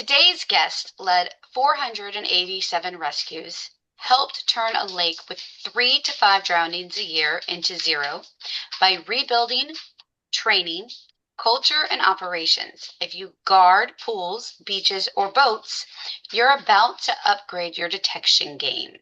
Today's guest led 487 rescues, helped turn a lake with 3 to 5 drownings a year into zero by rebuilding, training, culture, and operations. If you guard pools, beaches, or boats, you're about to upgrade your detection game.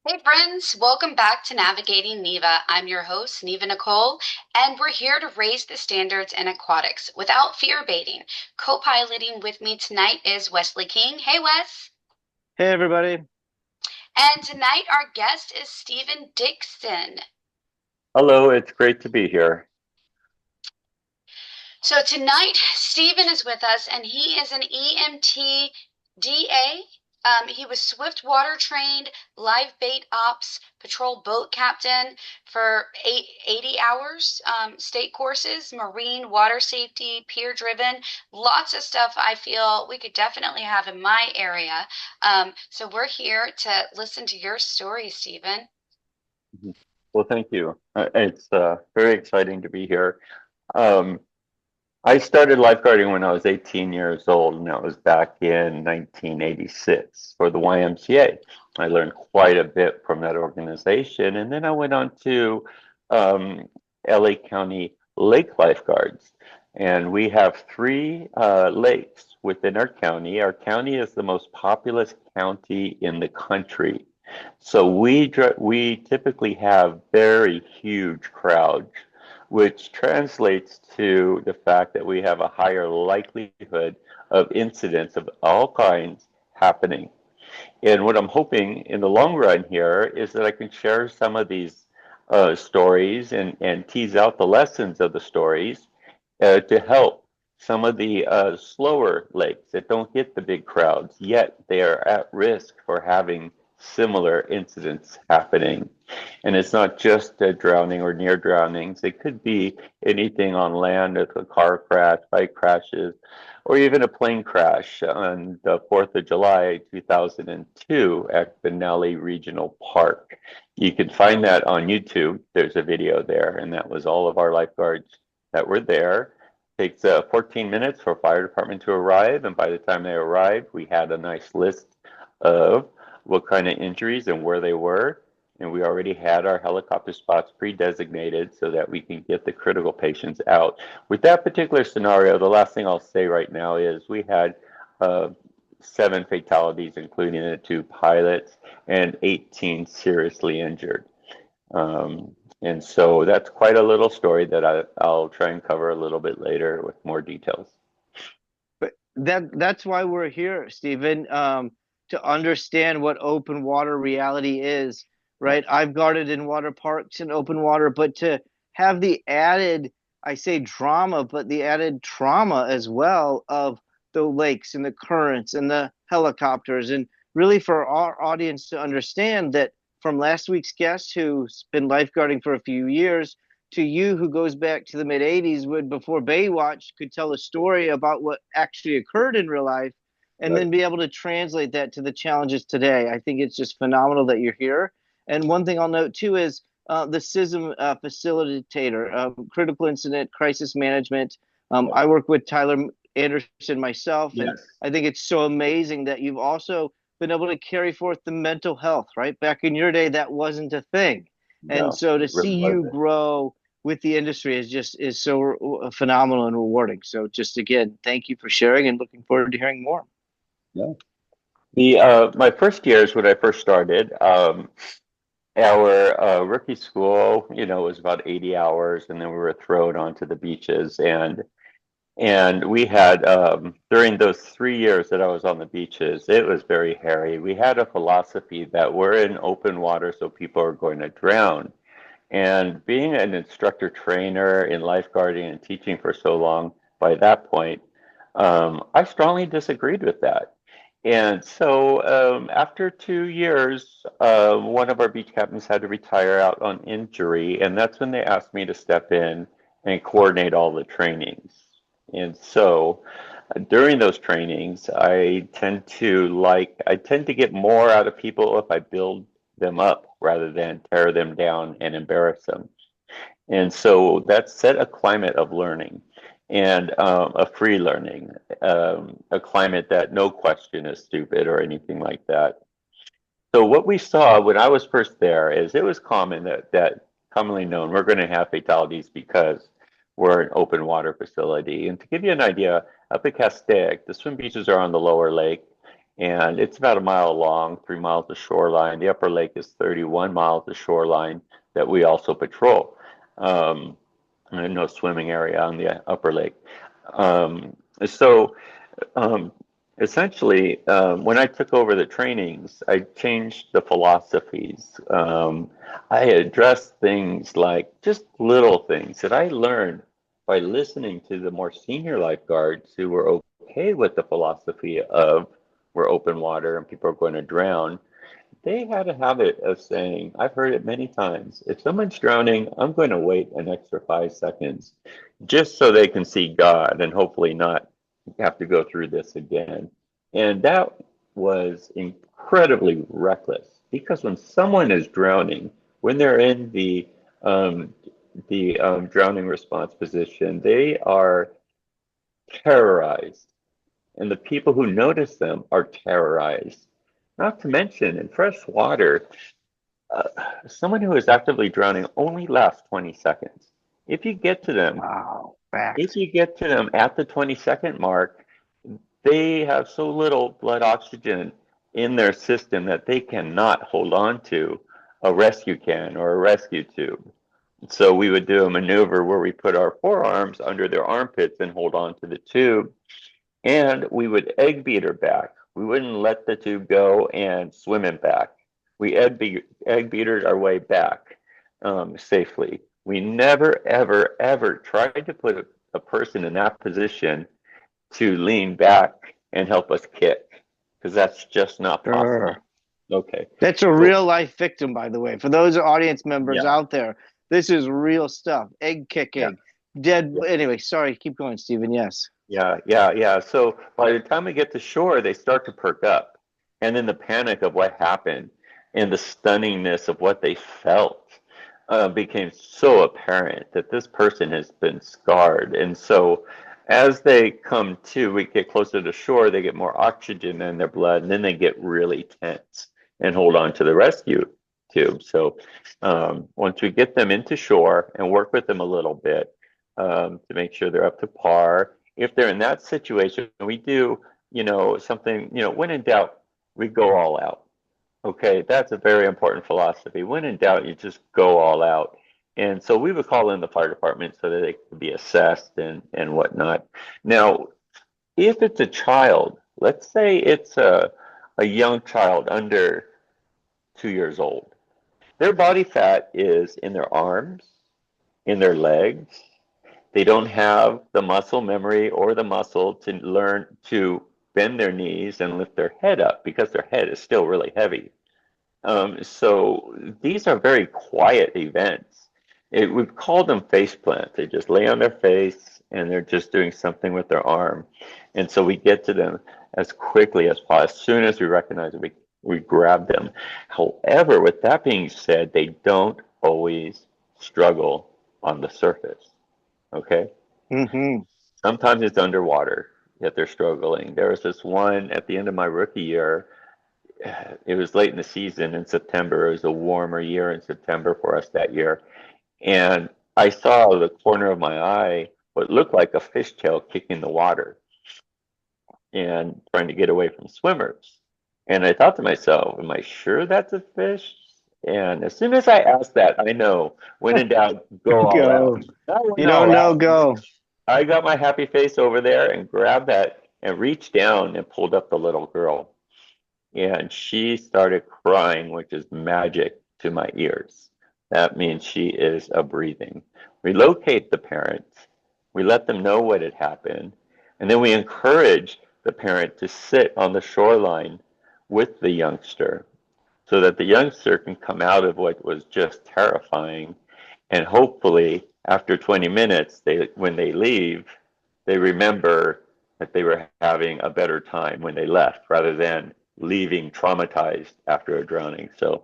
Hey friends, welcome back to Navigating Neva. I'm your host, Neva Nicole, and we're here to raise the standards in aquatics without fear baiting. Co-piloting with me tonight is Wesley King. Hey Wes. Hey, everybody. And tonight our guest is Stephen Dixon. Hello, it's great to be here. So tonight, Stephen is with us, and he is an EMT DA. He was swiftwater trained, live bait ops, patrol boat captain for 80 hours, state courses, marine, water safety, peer driven, lots of stuff I feel we could definitely have in my area. So we're here to listen to your story, Stephen. Well, thank you. It's very exciting to be here. I started lifeguarding when I was 18 years old, and that was back in 1986 for the YMCA. I learned quite a bit from that organization, and then I went on to LA County Lake Lifeguards, and we have three lakes within our county. Our county is the most populous county in the country, so we typically have very huge crowds, which translates to the fact that we have a higher likelihood of incidents of all kinds happening. And what I'm hoping in the long run here is that I can share some of these stories and tease out the lessons of the stories to help some of the slower lakes that don't get the big crowds, yet they are at risk for having similar incidents happening. And it's not just a drowning or near drownings. It could be anything on land, if a car crash, bike crashes, or even a plane crash on the 4th of July, 2002 at Benelli Regional Park. You can find that on YouTube. There's a video there, and that was all of our lifeguards that were there. It takes 14 minutes for fire department to arrive, and by the time they arrived, we had a nice list of what kind of injuries and where they were. And we already had our helicopter spots pre-designated so that we can get the critical patients out. With that particular scenario, the last thing I'll say right now is we had 7 fatalities, including the 2 pilots, and 18 seriously injured. And so that's quite a little story that I'll try and cover a little bit later with more details. But that's why we're here, Stephen, to understand what open water reality is, right? I've guarded in water parks and open water, but to have the added, I say drama, but the added trauma as well of the lakes and the currents and the helicopters, and really for our audience to understand that from last week's guest who's been lifeguarding for a few years to you who goes back to the mid 80s when before Baywatch could tell a story about what actually occurred in real life and then be able to translate that to the challenges today. I think it's just phenomenal that you're here. And one thing I'll note too is the CISM facilitator, critical incident crisis management. I work with Tyler Anderson myself, and I think it's so amazing that you've also been able to carry forth the mental health, right? Back in your day, that wasn't a thing. And so to see you grow with the industry is so phenomenal and rewarding. So just again, thank you for sharing and looking forward to hearing more. Yeah. My first years when I first started, our rookie school, was about 80 hours, and then we were thrown onto the beaches. And And we had, during those 3 years that I was on the beaches, it was very hairy. We had a philosophy that we're in open water, so people are going to drown. And being an instructor trainer in lifeguarding and teaching for so long, by that point, I strongly disagreed with that. And so after 2 years, one of our beach captains had to retire out on injury, and that's when they asked me to step in and coordinate all the trainings. And so during those trainings, I tend to get more out of people if I build them up rather than tear them down and embarrass them. And so that set a climate of learning and a free learning, a climate that no question is stupid or anything like that. So what we saw when I was first there is it was common that commonly known we're going to have fatalities because we're an open water facility. And to give you an idea, up at Castaic, the swim beaches are on the lower lake, and it's about a mile long, 3 miles of shoreline. The upper lake is 31 miles of shoreline that we also patrol. Um, and no swimming area on the upper lake. Um, so um, essentially, when I took over the trainings, I changed the philosophies. I addressed things like just little things that I learned by listening to the more senior lifeguards who were okay with the philosophy of we're open water and people are going to drown. They had a habit of saying, I've heard it many times, if someone's drowning, I'm going to wait an extra 5 seconds just so they can see God and hopefully not have to go through this again. And that was incredibly reckless because when someone is drowning, when they're in the drowning response position, they are terrorized, and the people who notice them are terrorized. Not to mention, in fresh water, uh, someone who is actively drowning only lasts 20 seconds. If you get to them, Wow, if facts. you get to them at the 20-second mark, they have so little blood oxygen in their system that they cannot hold on to a rescue can or a rescue tube. So we would do a maneuver where we put our forearms under their armpits and hold on to the tube, and we would egg beat her back. We wouldn't let the tube go and swim it back. We egg beatered our way back safely. We never, ever, ever tried to put a person in that position to lean back and help us kick because that's just not Sure. possible. Okay. That's a So, real life victim, by the way. For those audience members yeah, out there, this is real stuff. Egg yeah, kicking, dead. yeah. Anyway, sorry. Keep going, Stephen. Yes. Yeah. So by the time we get to shore, they start to perk up. And then the panic of what happened and the stunningness of what they felt became so apparent that this person has been scarred. And so as they come to, we get closer to shore, they get more oxygen in their blood, and then they get really tense and hold on to the rescue tube. So once we get them into shore and work with them a little bit to make sure they're up to par, if they're in that situation, we do, something, when in doubt, we go all out. Okay, that's a very important philosophy. When in doubt, you just go all out. And so we would call in the fire department so that they could be assessed and whatnot. Now, if it's a child, let's say it's a young child under 2 years old, their body fat is in their arms, in their legs. They don't have the muscle memory or the muscle to learn to bend their knees and lift their head up because their head is still really heavy. So these are very quiet events. We've called them face plants. They just lay on their face and they're just doing something with their arm. And so we get to them as quickly as possible. As soon as we recognize it, we grab them. However, with that being said, they don't always struggle on the surface. Okay. Mm-hmm. Sometimes it's underwater, yet they're struggling. There was this one at the end of my rookie year. It was late in the season in September. It was a warmer year in September for us that year. And I saw the corner of my eye what looked like a fishtail kicking the water and trying to get away from swimmers. And I thought to myself, am I sure that's a fish? And as soon as I asked that, I know when in doubt, go all out. Go. I went You don't all know, out. go. I got my happy face over there and grabbed that and reached down and pulled up the little girl. And she started crying, which is magic to my ears. That means she is a breathing. We locate the parents, we let them know what had happened, and then we encourage the parent to sit on the shoreline with the youngster so that the youngster can come out of what was just terrifying. And hopefully, after 20 minutes, when they leave, they remember that they were having a better time when they left rather than leaving traumatized after a drowning. So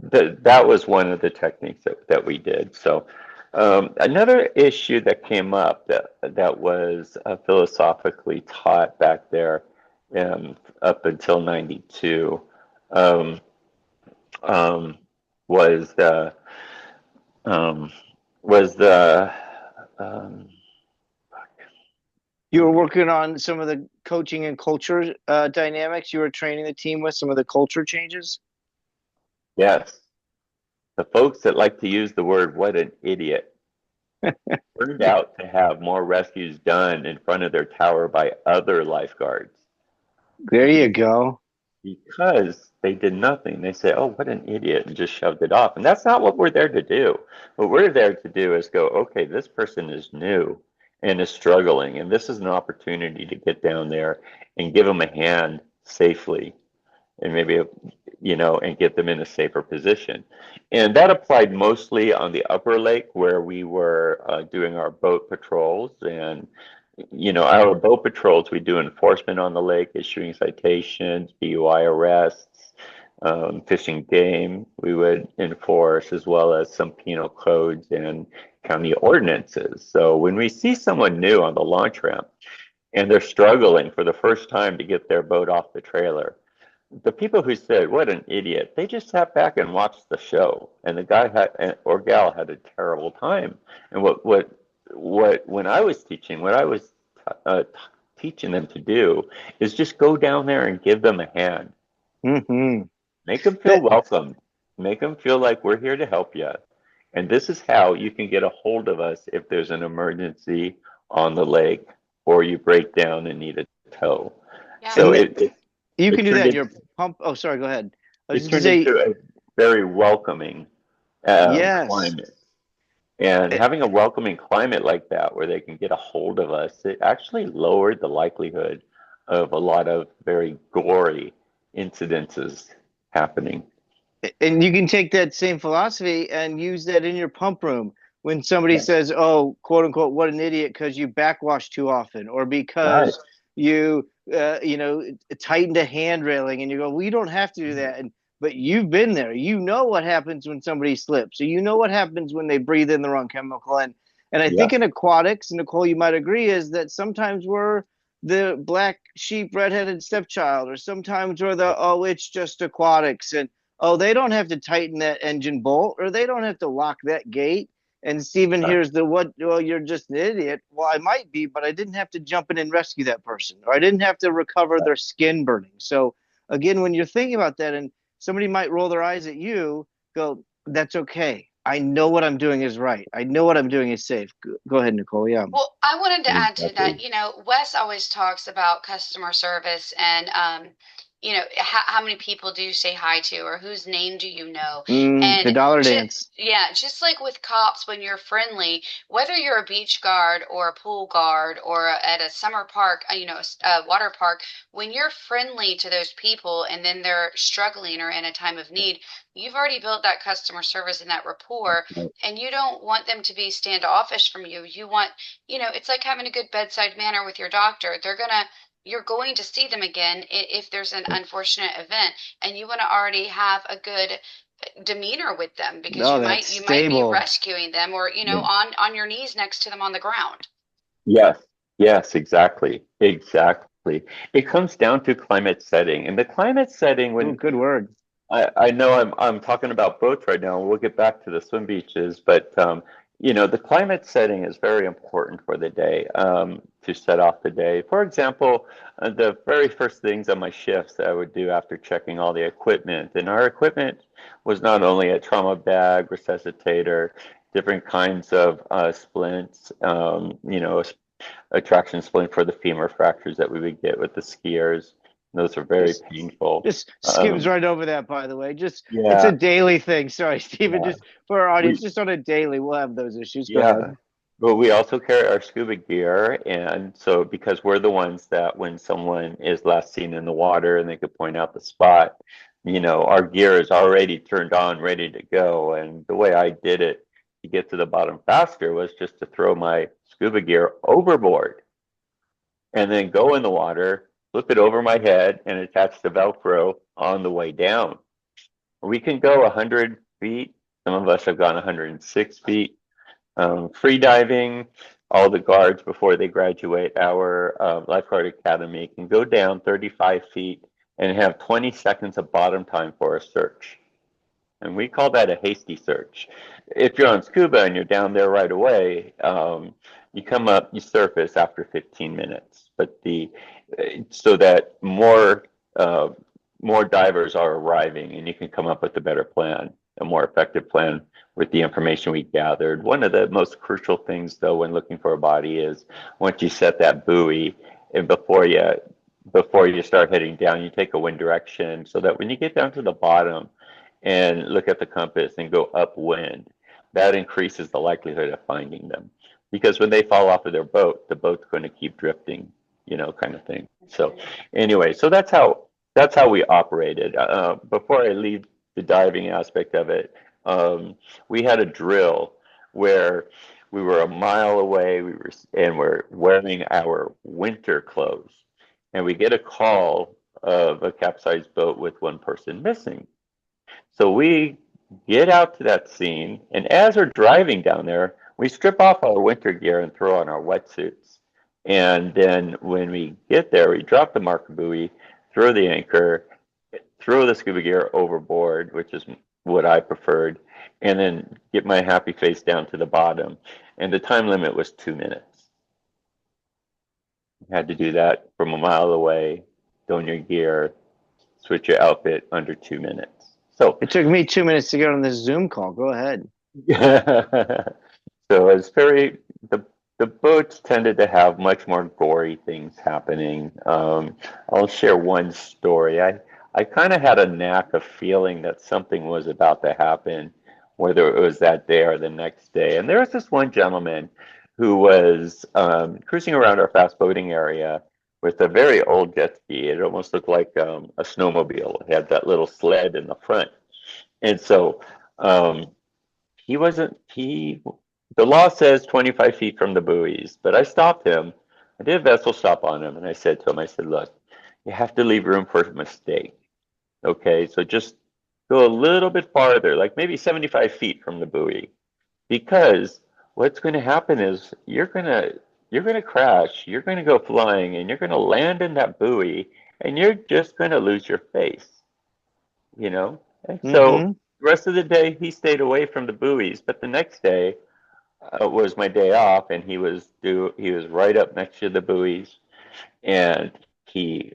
that was one of the techniques that we did. So another issue that came up that was philosophically taught back there up until 92 um, um, was the um, was the um, You were working on some of the coaching and culture dynamics. You were training the team with some of the culture changes. yes, the folks that like to use the word "what an idiot" turned out to have more rescues done in front of their tower by other lifeguards There you go. because they did nothing. They say, "Oh, what an idiot," and just shoved it off. And that's not what we're there to do. What we're there to do is go, okay, this person is new and is struggling, and this is an opportunity to get down there and give them a hand safely and maybe and get them in a safer position. And that applied mostly on the upper lake where we were doing our boat patrols. And our boat patrols, we do enforcement on the lake, issuing citations, DUI arrests, fishing game. We would enforce, as well as some penal codes and county ordinances. So when we see someone new on the launch ramp and they're struggling for the first time to get their boat off the trailer, the people who said, "What an idiot," they just sat back and watched the show, and the guy had or gal had a terrible time. And when I was teaching, what I was uh, teaching them to do is just go down there and give them a hand, Hmm. make them feel welcome, make them feel like we're here to help you. And this is how you can get a hold of us if there's an emergency on the lake or you break down and need a tow. Yeah. So And you it can do turned that in it your pump. Oh, sorry. Go ahead. I was it just gonna turned say, into a very welcoming yes. climate. And Eh, having a welcoming climate like that, where they can get a hold of us, it actually lowered the likelihood of a lot of very gory incidences happening. And you can take that same philosophy and use that in your pump room when somebody Yeah. says, "Oh, quote unquote, what an idiot," because you backwash too often, or Right. because you, tightened a hand railing, and you go, "We don't have to do that." But you've been there. You know what happens when somebody slips. So you know what happens when they breathe in the wrong chemical. And I Yeah. think in aquatics, Nicole, you might agree, is that sometimes we're the black sheep, redheaded stepchild, or sometimes we're the, oh, it's just aquatics, and oh, they don't have to tighten that engine bolt, or they don't have to lock that gate. And Stephen Right. hears the what? Well, you're just an idiot. Well, I might be, but I didn't have to jump in and rescue that person, or I didn't have to recover their skin burning. So again, when you're thinking about that, and somebody might roll their eyes at you, go, "That's okay. I know what I'm doing is right. I know what I'm doing is safe." Go ahead, Nicole. Yeah. Well, I wanted to add to that. Exactly. Wes always talks about customer service and, how many people do you say hi to or whose name do you know? The And dollar just, dance. yeah, just like with cops, when you're friendly, whether you're a beach guard or a pool guard or at a summer park, a water park, when you're friendly to those people and then they're struggling or in a time of need, you've already built that customer service and that rapport, and you don't want them to be standoffish from you. You want, it's like having a good bedside manner with your doctor. You're going to see them again if there's an unfortunate event, and you want to already have a good demeanor with them because Oh, that's you might be stable. rescuing them or, Yeah. on your knees next to them on the ground. Yes. Yes. Exactly. Exactly. It comes down to climate setting, and the climate setting Oh, when good word. I know I'm talking about boats right now, and we'll get back to the swim beaches, but the climate setting is very important for the day, to set off the day. For example, the very first things on my shifts that I would do after checking all the equipment, and our equipment was not only a trauma bag, resuscitator, different kinds of splints, a traction splint for the femur fractures that we would get with the skiers. Those are very Just painful. just skims right over that, by the way. Just it's Yeah, a daily thing. Sorry, Stephen. yeah. Just for our audience, We just on a daily, we'll have those issues. Go Yeah, ahead. but we also carry our scuba gear, and so because we're the ones that when someone is last seen in the water and they could point out the spot, our gear is already turned on, ready to go. And the way I did it to get to the bottom faster was just to throw my scuba gear overboard and then go in the water, flip it over my head, and attach the Velcro on the way down. We can go 100 feet. Some of us have gone 106 feet. Free diving, all the guards before they graduate our lifeguard academy can go down 35 feet and have 20 seconds of bottom time for a search. And we call that a hasty search. If you're on scuba and you're down there right away, you come up, you surface after 15 minutes. But so that more divers are arriving and you can come up with a better plan, a more effective plan with the information we gathered. One of the most crucial things, though, when looking for a body is once you set that buoy, and before you start heading down, you take a wind direction so that when you get down to the bottom and look at the compass and go upwind, that increases the likelihood of finding them. Because when they fall off of their boat, the boat's going to keep drifting, kind of thing. So anyway, so that's how we operated. Before I leave the diving aspect of it, we had a drill where we were a mile away. We're wearing our winter clothes, and we get a call of a capsized boat with one person missing. So we get out to that scene, and as we're driving down there, we strip off our winter gear and throw on our wetsuits. And then when we get there, we drop the marker buoy, throw the anchor, throw the scuba gear overboard, which is what I preferred, and then get my happy face down to the bottom. And the time limit was 2 minutes. You had to do that from a mile away, don your gear, switch your outfit under 2 minutes. So It took me 2 minutes to get on this Zoom call. Go ahead. so it's the boats tended to have much more gory things happening. I'll share one story. I kind of had a knack of feeling that something was about to happen, whether it was that day or the next day. And there was this one gentleman who was cruising around our fast boating area with a very old jet ski. It almost looked like a snowmobile. It had that little sled in the front. And so he wasn't, the law says 25 feet from the buoys, but I stopped him. I did a vessel stop on him, and I said to him, look, you have to leave room for a mistake. Okay, so just go a little bit farther, like maybe 75 feet from the buoy, because what's going to happen is you're going to crash, you're going to go flying, and you're going to land in that buoy, and you're just going to lose your face, And so Mm-hmm. the rest of the day, he stayed away from the buoys, but the next day was my day off, and he was right up next to the buoys, and he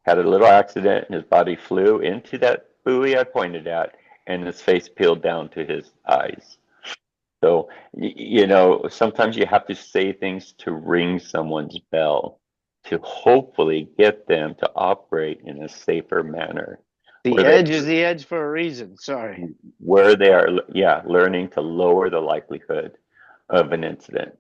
had a little accident, and his body flew into that buoy I pointed at, and his face peeled down to his eyes. So, sometimes you have to say things to ring someone's bell to hopefully get them to operate in a safer manner. The Where they, edge is the edge for a reason. Sorry. where they are, learning to lower the likelihood of an incident.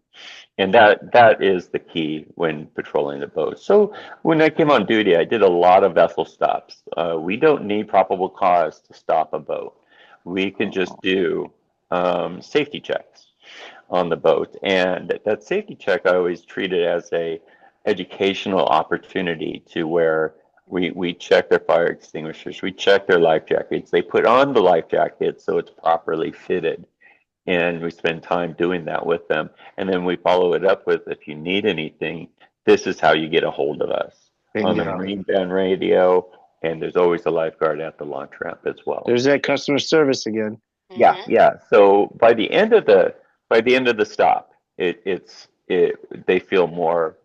And that is the key when patrolling the boat. So when I came on duty, I did a lot of vessel stops. We don't need probable cause to stop a boat. We can just do safety checks on the boat. And that safety check I always treat it as a educational opportunity to where we check their fire extinguishers, we check their life jackets, they put on the life jacket so it's properly fitted. And we spend time doing that with them. And then we follow it up with, if you need anything, this is how you get a hold of us on the Bingo. Marine Band radio. And there's always a lifeguard at the launch ramp as well. There's that customer service again. Yeah. So by the end of the stop, they feel more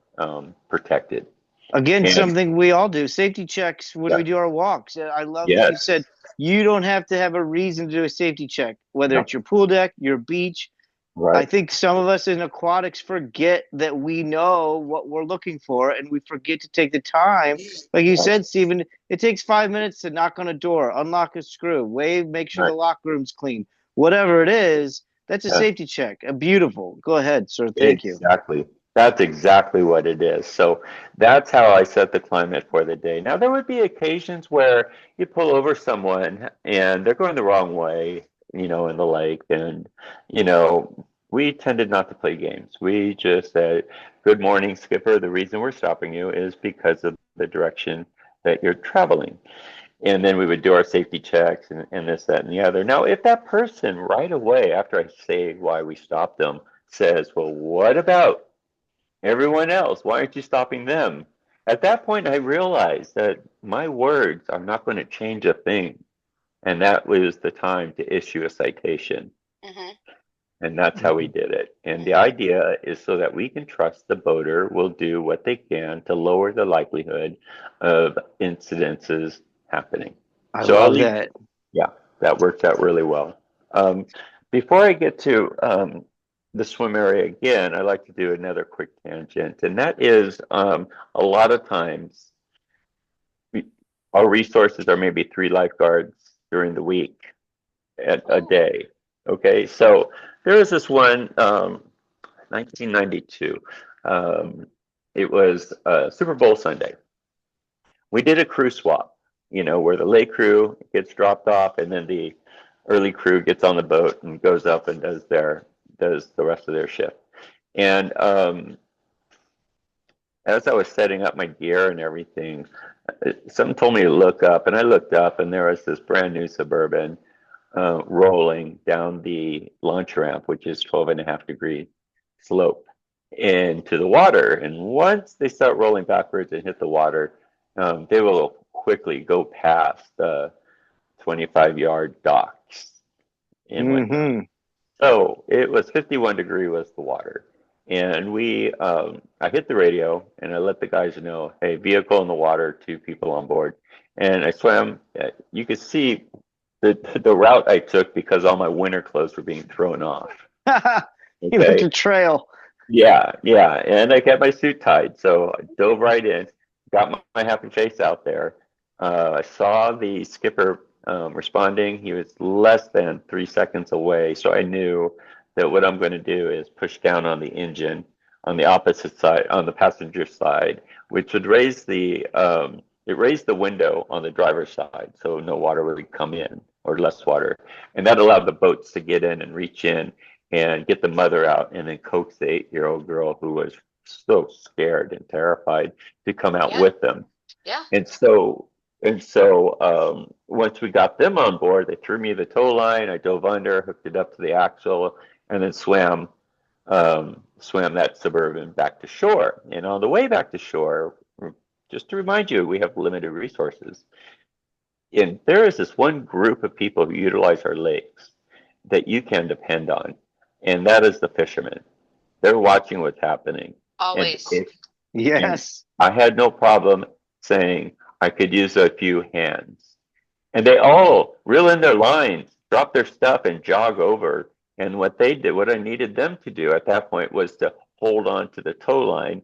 protected. Again, And something we all do. Safety checks when yeah, we do our walks. I love that you said yes, you don't have to have a reason to do a safety check, whether no, it's your pool deck, your beach. I Right. think some of us in aquatics forget that we know what we're looking for, and we forget to take the time. Like you Right. said, Stephen, it takes 5 minutes to knock on a door, unlock a screw, wave, make sure the Right. locker room's clean. Whatever it is, that's a Yeah. safety check. Beautiful. Go ahead, sir. Thank you. Exactly. That's exactly what it is. So that's how I set the climate for the day. Now, there would be occasions where you pull over someone and they're going the wrong way, in the lake. And, we tended not to play games. We just said, "Good morning, skipper. The reason we're stopping you is because of the direction that you're traveling." And then we would do our safety checks and this, that, and the other. Now, if that person right away, after I say why we stopped them, says, "Well, what about everyone else? Why aren't you stopping them?" At that point, I realized that my words are not going to change a thing. And that was the time to issue a citation. Mhm. And that's how we did it. And the Mhm. idea is so that we can trust the boater will do what they can to lower the likelihood of incidences happening. I So I'll love leave, that. yeah, that worked out really well. Um, Before I get to the swim area again, I'd like to do another quick tangent, and that is a lot of times we, our resources are maybe 3 lifeguards during the week at a Ooh. day. Okay, so there was this one, 1992. Um, it was Super Bowl Sunday. We did a crew swap, where the late crew gets dropped off, and then the early crew gets on the boat and goes up and does the rest of their shift. And as I was setting up my gear and everything, something told me to look up, and I looked up, and there was this brand new Suburban rolling down the launch ramp, which is 12.5-degree slope into the water. And once they start rolling backwards and hit the water, they will quickly go past the 25-yard docks and whatnot. Hmm. So it was 51 degree was the water. And I hit the radio and I let the guys know, "Hey, vehicle in the water, 2 people on board." And I swam. You could see the route I took because all my winter clothes were being thrown off. You left a Okay. trail. Yeah, yeah. And I kept my suit tied. So I dove right in, got my happy face out there. I saw the skipper responding. He was less than 3 seconds away. So I knew that what I'm going to do is push down on the engine on the opposite side, on the passenger side, which would raised the window on the driver's side so no water would come in or less water. And that allowed the boats to get in and reach in and get the mother out and then coax the 8-year-old girl who was so scared and terrified to come out Yeah. with them. Yeah. And so once we got them on board, they threw me the tow line. I dove under, hooked it up to the axle, and then swam that Suburban back to shore. And on the way back to shore, just to remind you, we have limited resources. And there is this one group of people who utilize our lakes that you can depend on, and that is the fishermen. They're watching what's happening. And Always. if and Yes. I had no problem saying I could use a few hands. And they all reel in their lines, drop their stuff, and jog over. And what they did, what I needed them to do at that point was to hold on to the tow line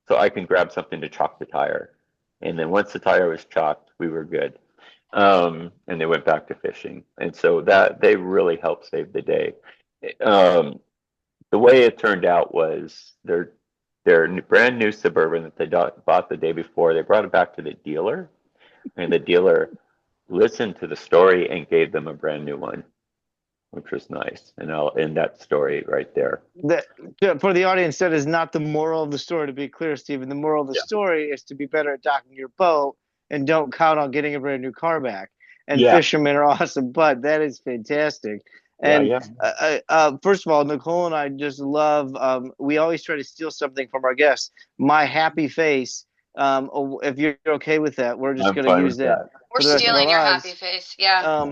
so I can grab something to chalk the tire. And then once the tire was chalked, we were good. And they went back to fishing. And so that they really helped save the day. Um, the way it turned out was their brand new Suburban that they bought the day before. They brought it back to the dealer, and the dealer listened to the story and gave them a brand new one, which was nice. And I'll end that story right there. That, for the audience, that is not the moral of the story, to be clear, Stephen. The moral of the Yeah. story is to be better at docking your boat and don't count on getting a brand new car back. And Yeah. fishermen are awesome, but that is fantastic. Yeah. And Yeah. first of all, Nicole and I just love, we always try to steal something from our guests. My happy face. If you're okay with that, we're just I'm going to fine use with that that. We're for the rest of our stealing your happy lives. face. Yeah.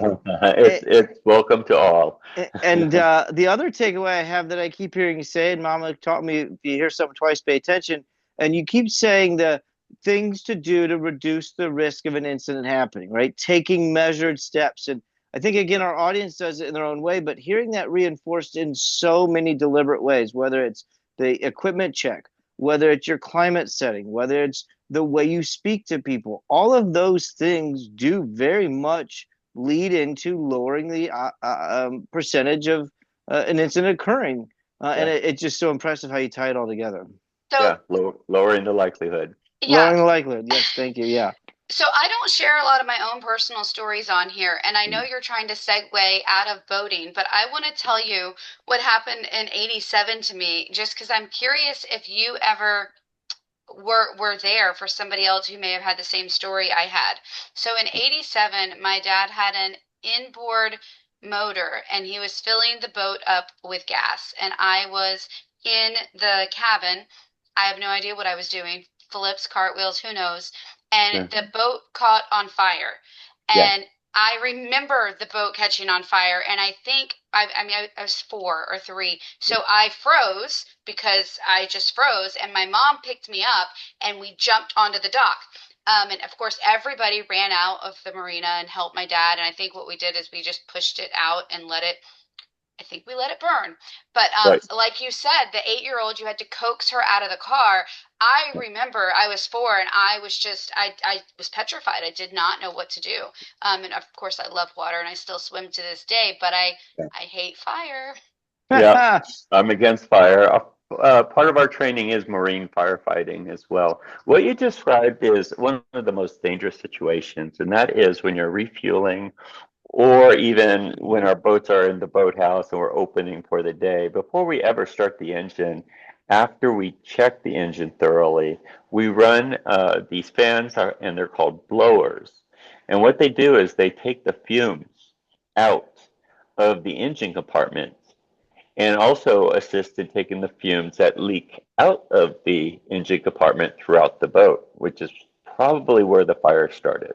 It's welcome to all. And the other takeaway I have that I keep hearing you say, and Mama taught me, if you hear something twice, pay attention. And you keep saying the things to do to reduce the risk of an incident happening, right? Taking measured steps. And I think again our audience does it in their own way, but hearing that reinforced in so many deliberate ways, whether it's the equipment check, whether it's your climate setting, whether it's the way you speak to people, all of those things do very much lead into lowering the percentage of an incident occurring. And it's just so impressive how you tie it all together. So, lowering the likelihood. yeah. Lowering the likelihood. Yes, thank you. Yeah. So I don't share a lot of my own personal stories on here, and I know you're trying to segue out of boating, but I want to tell you what happened in 87 to me, just because I'm curious if you ever were there for somebody else who may have had the same story I had. So in 87, my dad had an inboard motor and he was filling the boat up with gas, and I was in the cabin. I have no idea what I was doing. Flips, cartwheels, who knows? And the boat caught on fire. And I remember the boat catching on fire, and I think I was 4 or 3, so I froze because I just froze, and my mom picked me up, and we jumped onto the dock. And of course, everybody ran out of the marina and helped my dad. And I think what we did is we just pushed it out and let it. I think we let it burn. But like you said, the 8-year-old, you had to coax her out of the car. I remember I was 4 and I was just, I was petrified. I did not know what to do. And of course I love water and I still swim to this day, but I hate fire. Yeah, I'm against fire. Part of our training is marine firefighting as well. What you described is one of the most dangerous situations, and that is when you're refueling or even when our boats are in the boathouse and we're opening for the day. Before we ever start the engine, after we check the engine thoroughly, we run these fans, and they're called blowers. And what they do is they take the fumes out of the engine compartment and also assist in taking the fumes that leak out of the engine compartment throughout the boat, which is probably where the fire started.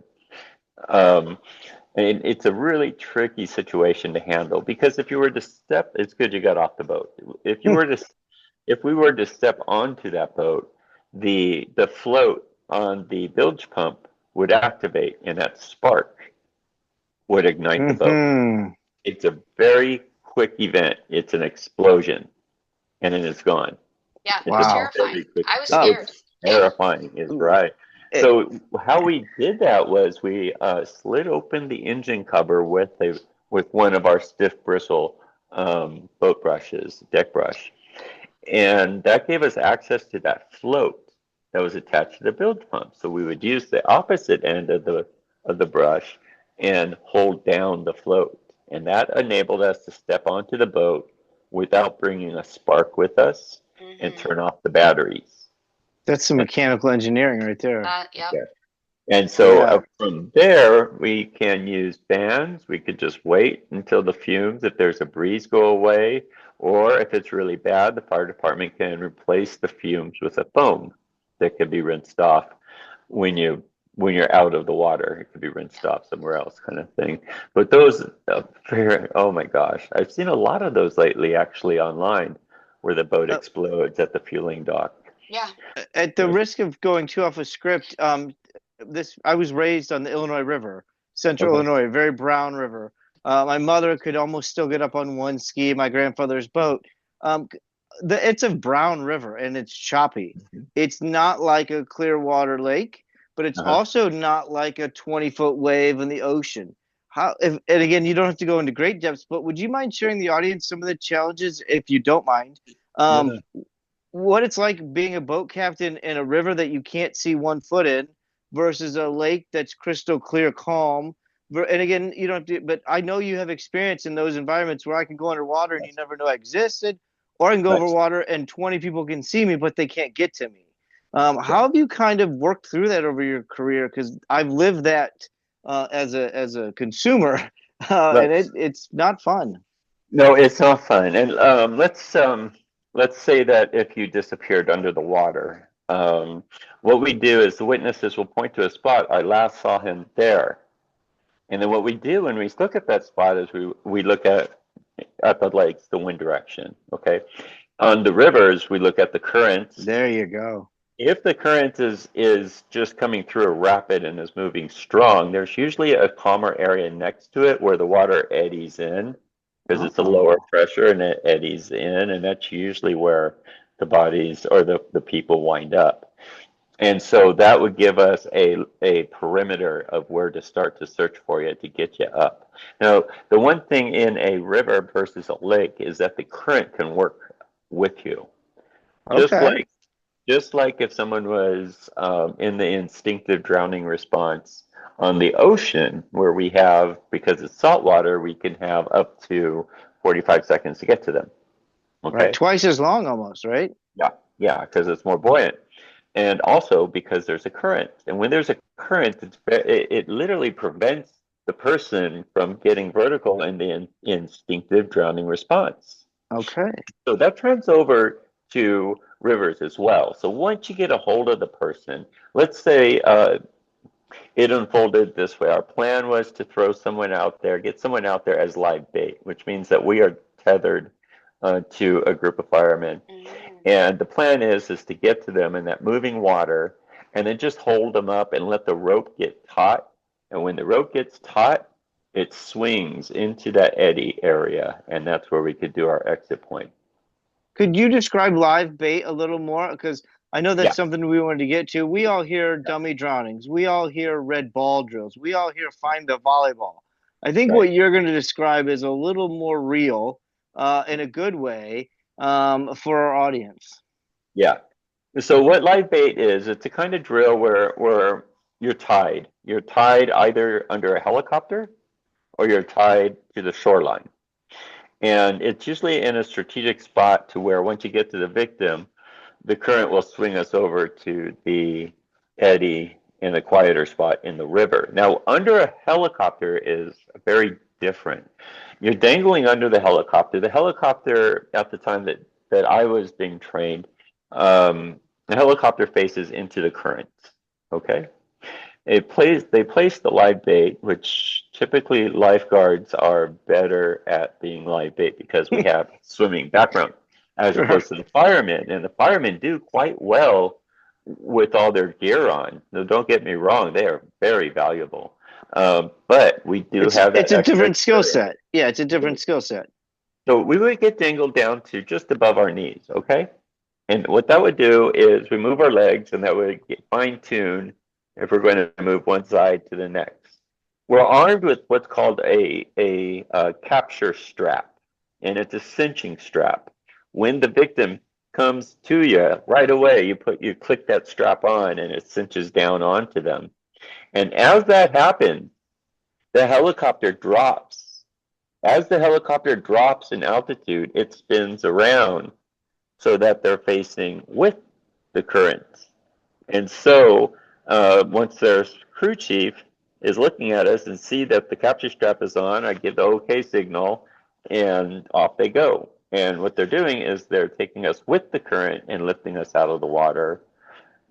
And it's a really tricky situation to handle because if you were to step, it's good you got off the boat. If we were to step onto that boat, the float on the bilge pump would activate, and that spark would ignite the boat. It's a very quick event. It's an explosion, and then it's gone. Yeah, it was terrifying. I was scared. Terrifying is right. So how we did that was we slid open the engine cover with one of our stiff bristle boat brushes, deck brush, and that gave us access to that float that was attached to the bilge pump. So we would use the opposite end of the brush and hold down the float, and that enabled us to step onto the boat without bringing a spark with us and turn off the batteries. That's some mechanical engineering right there. Yep. And so from there, we can use fans. We could just wait until the fumes, if there's a breeze, go away. Or if it's really bad, the fire department can replace the fumes with a foam that can be rinsed off when you're out of the water. It could be rinsed off somewhere else, kind of thing. But those, oh my gosh, I've seen a lot of those lately actually online where the boat explodes at the fueling dock. Yeah. At the risk of going too off a script, I was raised on the Illinois River, Central Illinois, a very brown river. My mother could almost still get up on one ski. My grandfather's boat. It's a brown river and it's choppy. It's not like a clear water lake, but it's also not like a 20-foot wave in the ocean. And again, you don't have to go into great depths, but would you mind sharing the audience some of the challenges, if you don't mind? What it's like being a boat captain in a river that you can't see 1 foot in versus a lake that's crystal clear, calm. And again, you don't have to, but I know you have experience in those environments where I can go underwater and you never know I existed, or I can go over water and 20 people can see me, but they can't get to me. How have you kind of worked through that over your career? Because I've lived that as a consumer, and it's not fun. No, it's not fun. And let's say that if you disappeared under the water, what we do is the witnesses will point to a spot. I last saw him there. And then what we do when we look at that spot is we look at the lakes, the wind direction, okay? On the rivers, we look at the currents. There you go. If the current is just coming through a rapid and is moving strong, there's usually a calmer area next to it where the water eddies in because it's a lower Oh, pressure and it eddies in, and that's usually where the bodies or the people wind up. And so that would give us a perimeter of where to start to search for you to get you up. Now, the one thing in a river versus a lake is that the current can work with you. Just okay. like just like if someone was in the instinctive drowning response on the ocean, where we have, because it's salt water, we can have up to 45 seconds to get to them. Right. Okay? Twice as long almost, right? Yeah, yeah, because it's more buoyant. And also because there's a current. And when there's a current, it literally prevents the person from getting vertical in the instinctive drowning response. Okay. So that trends over to rivers as well. So once you get a hold of the person, let's say it unfolded this way. Our plan was to throw someone out there, get someone out there as live bait, which means that we are tethered to a group of firemen. Mm. And the plan is to get to them in that moving water and then just hold them up and let the rope get taut. And when the rope gets taut, it swings into that eddy area, and that's where we could do our exit point. Could you describe live bait a little more? Because I know that's Yeah, something we wanted to get to. We all hear dummy drownings. We all hear red ball drills. We all hear find the volleyball. I think right. what you're going to describe is a little more real, in a good way, for our audience. Yeah. So what live bait is, it's a kind of drill where you're tied. You're tied either under a helicopter or you're tied to the shoreline. And it's usually in a strategic spot to where once you get to the victim, the current will swing us over to the eddy in a quieter spot in the river. Now, under a helicopter is very different. You're dangling under the helicopter. The helicopter, at the time that I was being trained, the helicopter faces into the current. Okay? They place the live bait, which typically lifeguards are better at being live bait because we have swimming background as Sure. opposed to the firemen. And the firemen do quite well with all their gear on. Now, don't get me wrong, they are very valuable. But we do have that It's a extra different skill experience. set. Yeah, it's a different skill set. So we would get dangled down to just above our knees, okay? And what that would do is we move our legs, and that would get fine-tuned if we're going to move one side to the next. We're armed with what's called a capture strap, and it's a cinching strap. When the victim comes to you right away, you click that strap on, and it cinches down onto them. And as that happens, the helicopter drops. As the helicopter drops in altitude, it spins around so that they're facing with the currents. And so once their crew chief is looking at us and see that the capture strap is on, I give the OK signal and off they go. And what they're doing is they're taking us with the current and lifting us out of the water.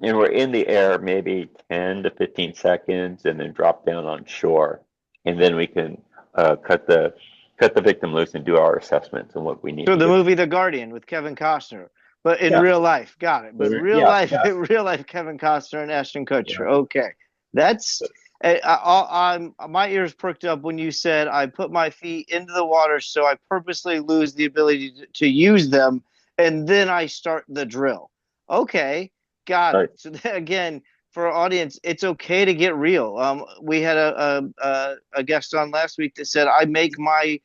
And we're in the air maybe 10 to 15 seconds and then drop down on shore. And then we can cut the victim loose and do our assessments and what we need So to the get. movie The Guardian with Kevin Costner, but in Yeah. real life, got it. But real Yeah. life, Yeah. real life, Kevin Costner and Ashton Kutcher. Yeah. Okay, that's. My ears perked up when you said I put my feet into the water, so I purposely lose the ability to use them, and then I start the drill. Okay, got Right. it. So again, for our audience, it's okay to get real. We had a guest on last week that said I make my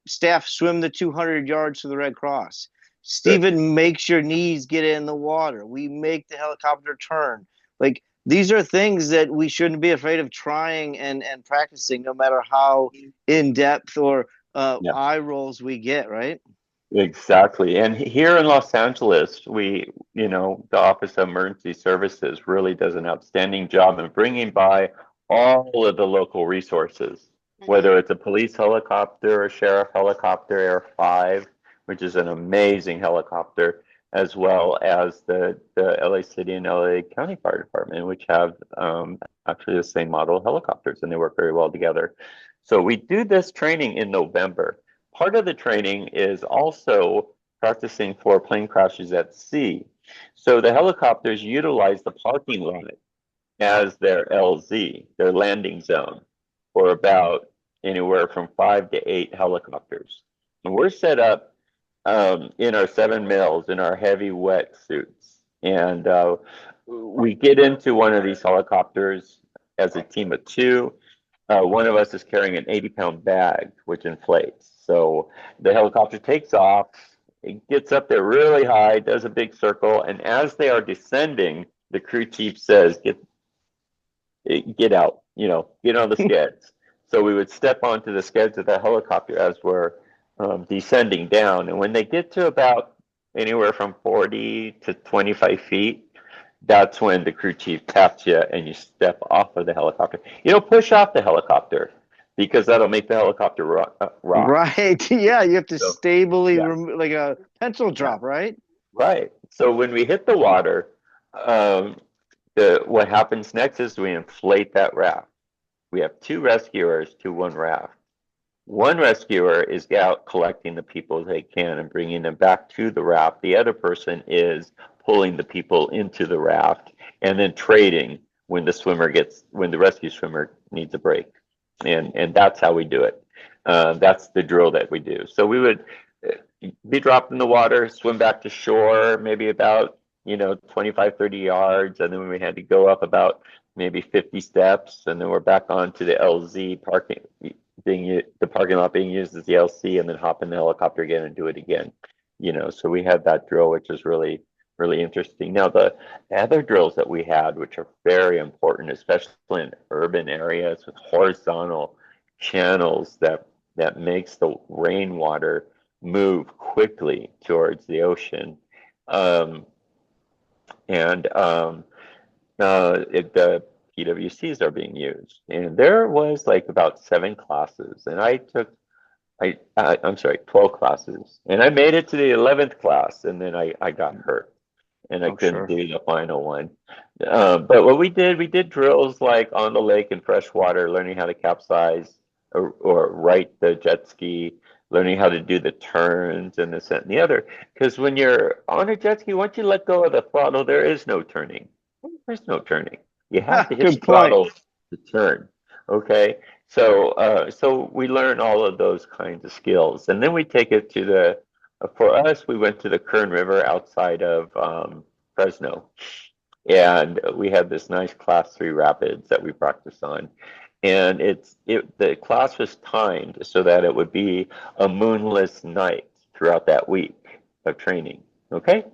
staff swim the 200 yards to the Red Cross. Good. Stephen makes your knees get in the water. We make the helicopter turn. Like these are things that we shouldn't be afraid of trying and practicing, no matter how in depth or Yeah. eye rolls we get. Right? Exactly. And here in Los Angeles, the Office of Emergency Services really does an outstanding job in bringing by all of the local resources, Mm-hmm. whether it's a police helicopter, a sheriff helicopter, Air 5, which is an amazing helicopter, as well as the LA City and LA County Fire Department, which have actually the same model of helicopters, and they work very well together. So we do this training in November. Part of the training is also practicing for plane crashes at sea. So the helicopters utilize the parking lot as their LZ, their landing zone, for about anywhere from 5 to 8 helicopters. And we're set up in our 7 mils in our heavy wet suits. And we get into one of these helicopters as a team of 2. One of us is carrying an 80-pound bag, which inflates. So the helicopter takes off, it gets up there really high, does a big circle, and as they are descending, the crew chief says, get out, get on the skids. So we would step onto the skids of the helicopter as we're descending down. And when they get to about anywhere from 40 to 25 feet, that's when the crew chief taps you and you step off of the helicopter. Push off the helicopter because that'll make the helicopter rock. Right. Yeah, you have to So, stably, yeah, like a pencil drop, right? right. So when we hit the water, what happens next is we inflate that raft. We have 2 rescuers to 1 raft. One rescuer is out collecting the people they can and bringing them back to the raft. The other person is pulling the people into the raft and then trading when the rescue swimmer needs a break. And that's how we do it. That's the drill that we do. So we would be dropped in the water, swim back to shore, maybe about 25, 30 yards, and then we had to go up about maybe 50 steps, and then we're back onto the LZ parking, the parking lot being used as the LC, and then hop in the helicopter again and do it again. So we had that drill, which is really, really interesting. Now, the other drills that we had, which are very important, especially in urban areas with horizontal channels that makes the rainwater move quickly towards the ocean. The PWCs are being used, and there was like about 7 classes, and I'm sorry, 12 classes, and I made it to the 11th class, and then I got hurt, and I couldn't do the final one. But what we did drills like on the lake in freshwater, learning how to capsize or right the jet ski, learning how to do the turns and this and the other. Because when you're on a jet ski, once you let go of the throttle, there is no turning. There's no turning. You have to hit the Good point. throttle to turn. Okay. So we learn all of those kinds of skills, and then we take it to for us, we went to the Kern River outside of Fresno, and we had this nice class 3 rapids that we practiced on. And the class was timed so that it would be a moonless night throughout that week of training. Okay,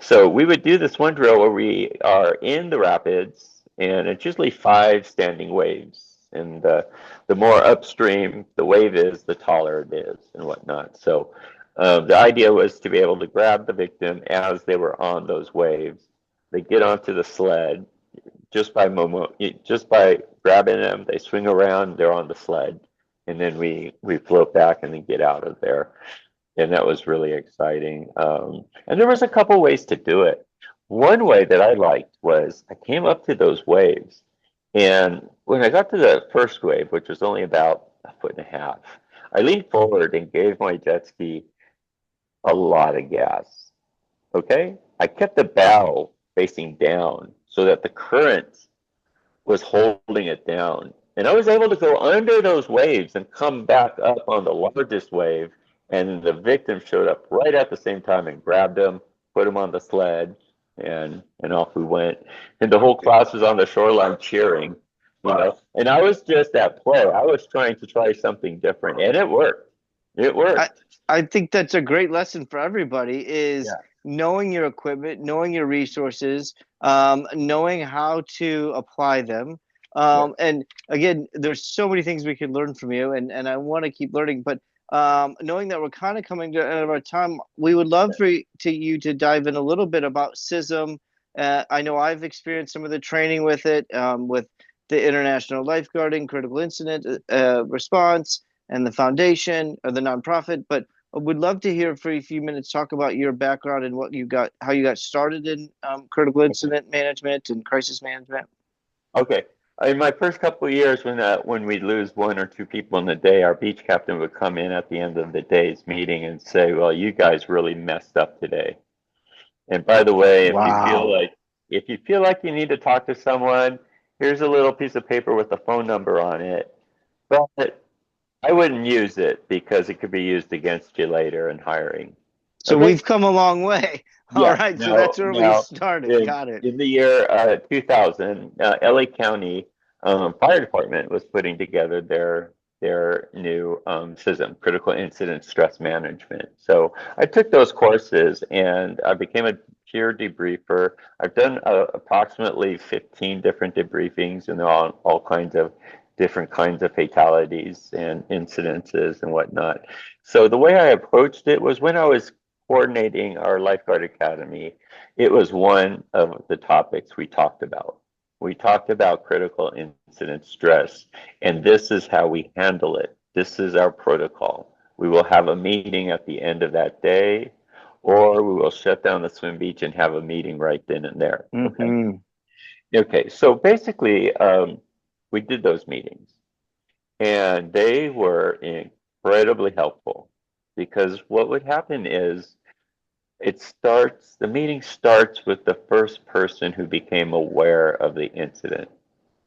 so we would do this one drill where we are in the rapids, and it's usually 5 standing waves. And the more upstream the wave is, the taller it is, and whatnot. So the idea was to be able to grab the victim as they were on those waves. They get onto the sled just by grabbing them. They swing around, they're on the sled, and then we float back and then get out of there. And that was really exciting. And there was a couple ways to do it. One way that I liked was I came up to those waves, and when I got to the first wave, which was only about 1.5 feet, I leaned forward and gave my jet ski a lot of gas. Okay? I kept the bow facing down so that the current was holding it down. And I was able to go under those waves and come back up on the largest wave. And the victim showed up right at the same time and grabbed him, put him on the sled, and off we went. And the whole class was on the shoreline cheering, And I was just at play. I was trying to try something different, and it worked. It worked. I think that's a great lesson for everybody is knowing your equipment, knowing your resources, knowing how to apply them. And again, there's so many things we can learn from you, and I want to keep learning. But knowing that we're kind of coming to the end of our time, we would love for you to dive in a little bit about CISM. I know I've experienced some of the training with it, with the International Lifeguarding Critical Incident Response and the foundation or the nonprofit, but I would love to hear for a few minutes talk about your background and how you got started in critical incident management and crisis management. Okay. In my first couple of years, when we lose 1 or 2 people in the day, our beach captain would come in at the end of the day's meeting and say, "Well, you guys really messed up today." And by the way, Wow. if you feel like you need to talk to someone, here's a little piece of paper with a phone number on it. But I wouldn't use it because it could be used against you later in hiring. So Okay? we've come a long way. All Yeah. right. So that's where we Now, started. Got it. in the year 2000, LA County Fire Department was putting together their new CISM, Critical Incident Stress Management. So I took those courses and I became a peer debriefer. I've done approximately 15 different debriefings, and they're all kinds of different kinds of fatalities and incidences and whatnot. So the way I approached it was when I was coordinating our lifeguard academy, it was one of the topics we talked about. We talked about critical incident stress, and this is how we handle it. This is our protocol. We will have a meeting at the end of that day, or we will shut down the swim beach and have a meeting right then and there. Okay. Mm-hmm. Okay. So basically, we did those meetings, and they were incredibly helpful because what would happen is the meeting starts with the first person who became aware of the incident.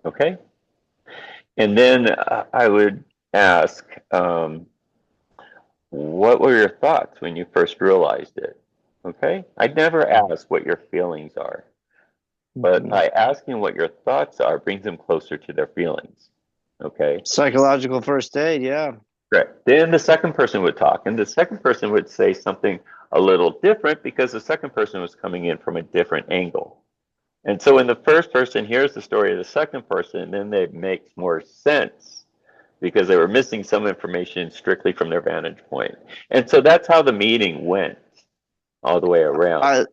Okay. And then I would ask, what were your thoughts when you first realized it? Okay. I'd never ask what your feelings are, but Mm-hmm. by asking what your thoughts are brings them closer to their feelings. Okay. Psychological first aid. Yeah. Correct. Then the second person would talk, and the second person would say something a little different because the second person was coming in from a different angle. And so when the first person hears the story of the second person, then it makes more sense because they were missing some information strictly from their vantage point. And so that's how the meeting went all the way around.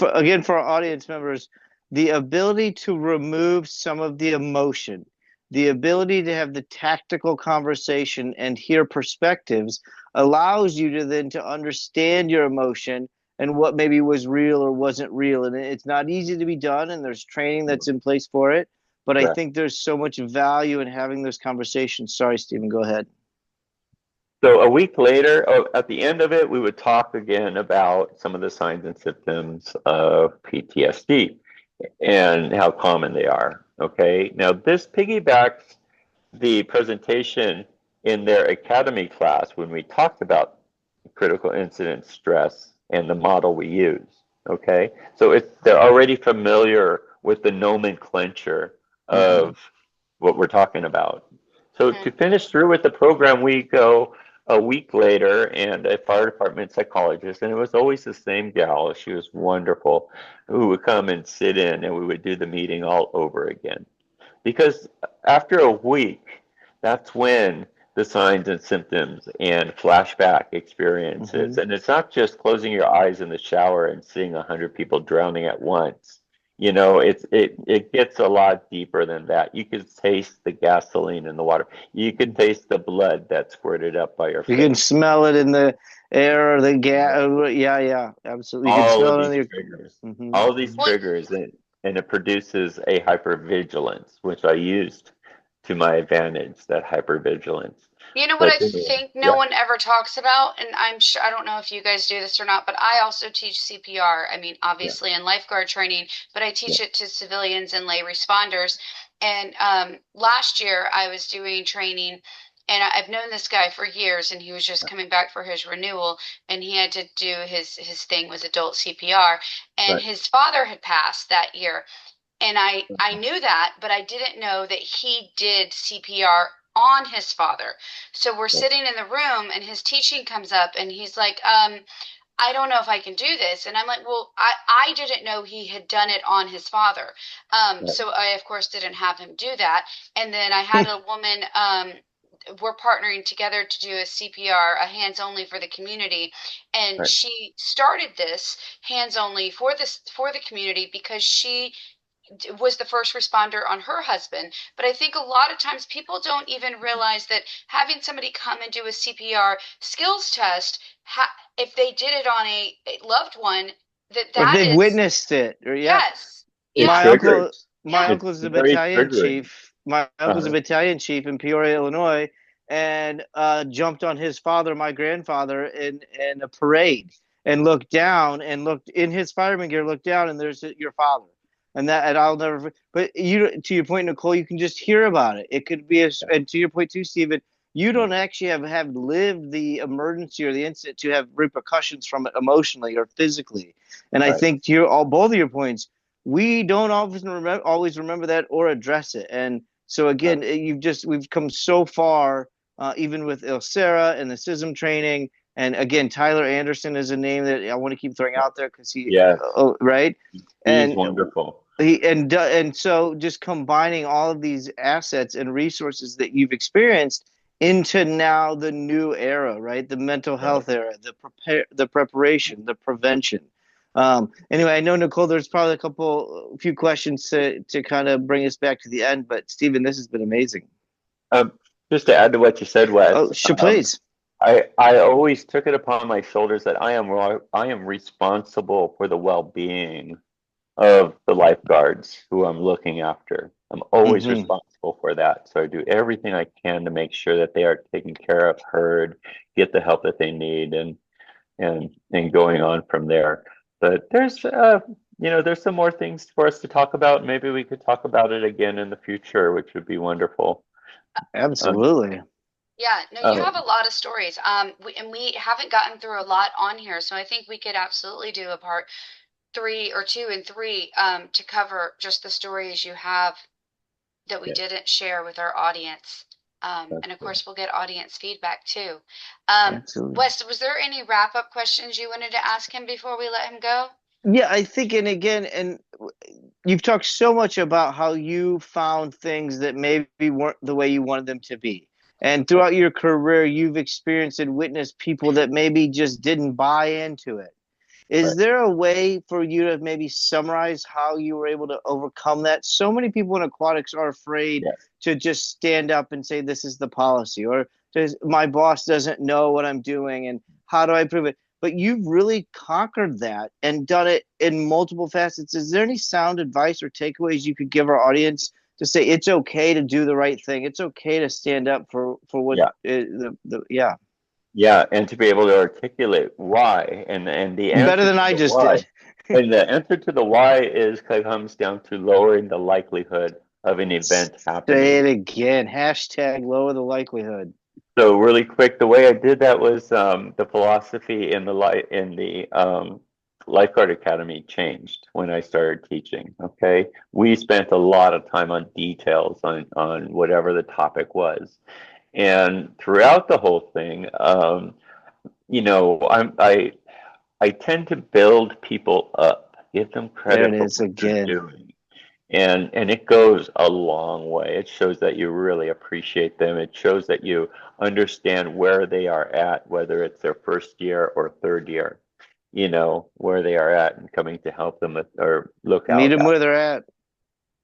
Again, for our audience members, the ability to remove some of the emotion, the ability to have the tactical conversation and hear perspectives allows you to then to understand your emotion and what maybe was real or wasn't real. And it's not easy to be done, and there's training that's in place for it. But I Correct. think there's so much value in having those conversations. Sorry, Stephen, go ahead. So a week later, at the end of it, we would talk again about some of the signs and symptoms of PTSD and how common they are. Okay. Now, this piggybacks the presentation in their academy class when we talked about critical incident stress and the model we use. Okay. So they're already familiar with the nomenclature Mm-hmm. of what we're talking about. So Mm-hmm. to finish through with the program, we go a week later and a fire department psychologist, and it was always the same gal. She was wonderful, who would come and sit in, and we would do the meeting all over again. Because after a week, that's when the signs and symptoms and flashback experiences, Mm-hmm. and it's not just closing your eyes in the shower and seeing 100 people drowning at once. It gets a lot deeper than that. You can taste the gasoline in the water. You can taste the blood that's squirted up by your You can face. smell it in the air or the gas. Yeah, yeah, absolutely. You can All of smell it in these your. triggers, Mm-hmm, all of these mm-hmm. Well, triggers, and it produces a hypervigilance, which I used to my advantage, that hypervigilance. you know what But I anyway, think no yeah, one ever talks about, and I'm sure I don't know if you guys do this or not, but I also teach CPR. I mean, yeah, obviously in lifeguard training, but I yeah, teach it to civilians and lay responders. And last year I was doing training, and I've known this guy for years, and he was just coming back for his renewal, and he had to do his thing was adult CPR, and right, his father had passed that year, and I knew that, but I didn't know that he did CPR on his father. So we're right, sitting in the room, and his teaching comes up, and he's like, I don't know if I can do this. And I'm like, well, I didn't know he had done it on his father. right, So I, of course, didn't have him do that. And then I had a woman, we're partnering together to do a CPR, a hands only for the community. And right. she started this hands only for the community because she was the first responder on her husband. But I think a lot of times people don't even realize that having somebody come and do a CPR skills test, if they did it on a loved one, If that they've is witnessed it, or yeah, yes, It my yes, uncle, triggers. my yeah. It's uncle's a very battalion triggering. chief. My uncle's a Uh-huh. battalion chief in Peoria, Illinois, and jumped on his father, my grandfather, in a parade. and looked down and looked in his fireman gear, looked down, and there's your father. And I'll never. But you, to your point, Nicole, you can just hear about it. It could be and to your point too, Stephen, you don't actually have lived the emergency or the incident to have repercussions from it emotionally or physically. And I think to both of your points, we don't always remember that or address it. And so again, we've come so far, even with Ilsera and the CISM training. And again, Tyler Anderson is a name that I want to keep throwing out there because right. He's wonderful. And so just combining all of these assets and resources that you've experienced into now the new era, right? The mental health era, the preparation, the prevention. Anyway, I know, Nicole, there's probably a few questions to kind of bring us back to the end, but Stephen, this has been amazing. Just to add to what you said, Wes. Oh, sure, please. I always took it upon my shoulders that I am responsible for the well-being of the lifeguards who I'm looking after. I'm always responsible for that. So I do everything I can to make sure that they are taken care of, heard, get the help that they need, and going on from there. But there's there's some more things for us to talk about. Maybe we could talk about it again in the future, which would be wonderful. Absolutely. Yeah, no, you have a lot of stories. We haven't gotten through a lot on here, so I think we could absolutely do a part 3 or 2 and 3 to cover just the stories you have that we didn't share with our audience. And of course, we'll get audience feedback too. Wes, was there any wrap-up questions you wanted to ask him before we let him go? Yeah, I think, and you've talked so much about how you found things that maybe weren't the way you wanted them to be. And throughout your career, you've experienced and witnessed people that maybe just didn't buy into it. Is there a way for you to maybe summarize how you were able to overcome that? So many people in aquatics are afraid to just stand up and say, this is the policy, or my boss doesn't know what I'm doing, and how do I prove it? But you've really conquered that and done it in multiple facets. Is there any sound advice or takeaways you could give our audience to say it's okay to do the right thing? It's okay to stand up for what Yeah, and to be able to articulate why, and the answer better than I just did. And the answer to the why comes down to lowering the likelihood of an event happening. Say it again. # lower the likelihood. So really quick, the way I did that was the philosophy in the Lifeguard Academy changed when I started teaching. Okay, we spent a lot of time on details on whatever the topic was. And throughout the whole thing, I tend to build people up, give them credit for what they're doing, and it goes a long way. It shows that you really appreciate them. It shows that you understand where they are at, whether it's their first year or third year. Where they are at, and coming to help them or look out. Meet them where they're at.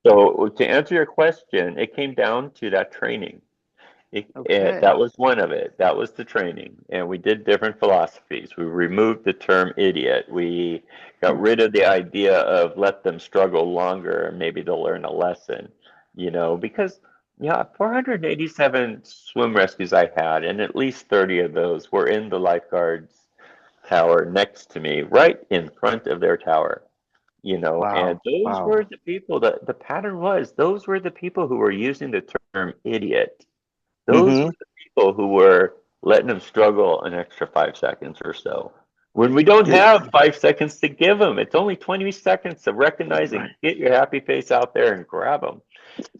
So to answer your question, it came down to that training. That was one of it. That was the training. And we did different philosophies. We removed the term idiot. We got rid of the idea of let them struggle longer and maybe they'll learn a lesson, because 487 swim rescues I had, and at least 30 of those were in the lifeguards tower next to me, right in front of their tower. And those were the people that the pattern was. Those were the people who were using the term idiot. Those were the people who were letting them struggle an extra 5 seconds or so. When we don't have 5 seconds to give them, it's only 20 seconds of recognizing, get your happy face out there and grab them.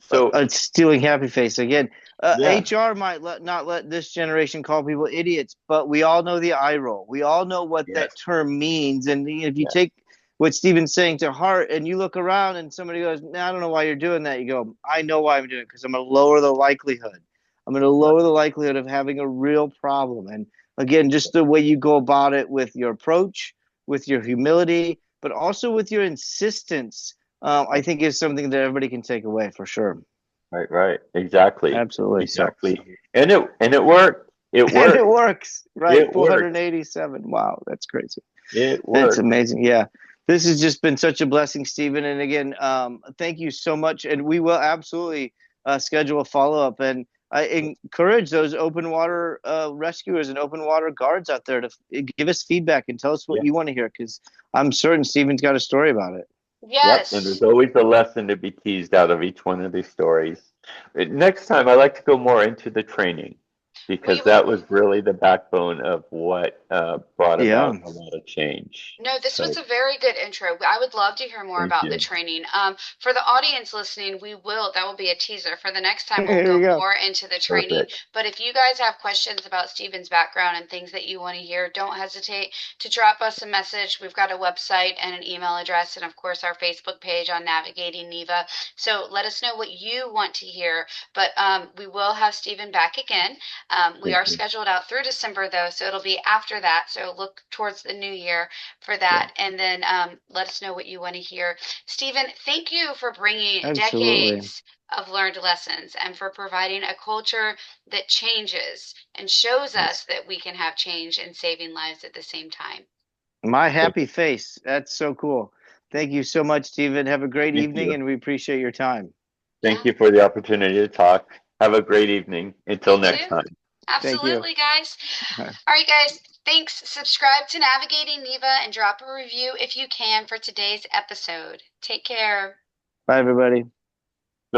So it's stealing happy face again. HR might not let this generation call people idiots, but we all know the eye roll. We all know what that term means. And if you take what Stephen's saying to heart and you look around and somebody goes, nah, I don't know why you're doing that. You go, I know why I'm doing it, because I'm going to lower the likelihood. I'm going to lower the likelihood of having a real problem. And again, just the way you go about it with your approach, with your humility, but also with your insistence, I think is something that everybody can take away for sure. Right. Exactly. Absolutely. Exactly. So. And it worked. It worked. And it works. Right. 487. Wow. That's crazy. It worked. That's amazing. Yeah. This has just been such a blessing, Stephen. And again, thank you so much. And we will absolutely schedule a follow-up. And I encourage those open water rescuers and open water guards out there to give us feedback and tell us what Yeah. you want to hear, because I'm certain Stephen's got a story about it. Yep, and there's Yes. always a lesson to be teased out of each one of these stories. Next time, I'd like to go more into the training We because will. that was really the backbone of what brought Yeah, about a lot of change. No, this was So a very good intro. I would love to hear more thank about the you. training. For the audience listening, that will be a teaser. For the next time, we'll there go you go. more into the training. Perfect. But if you guys have questions about Stephen's background and things that you want to hear, don't hesitate to drop us a message. We've got a website and an email address, and of course, our Facebook page on Navigating Neva. So let us know what you want to hear. But we will have Stephen back again. We Thank are you. scheduled out through December, though, so it'll be after that. So look towards the new year for Yeah, that, and then let us know what you want to hear. Stephen, thank you for bringing Absolutely. decades of learned lessons and for providing a culture that changes and shows us that we can have change and saving lives at the same time. My thank happy face. That's so cool. Thank you so much, Stephen. Have a great thank evening, you. and we appreciate your time. Thank Yeah, you for the opportunity to talk. Have a great evening. Until you next too. time. Thank you. Absolutely, guys. All right, guys. Thanks. Subscribe to Navigating Neva and drop a review if you can for today's episode. Take care. Bye, everybody.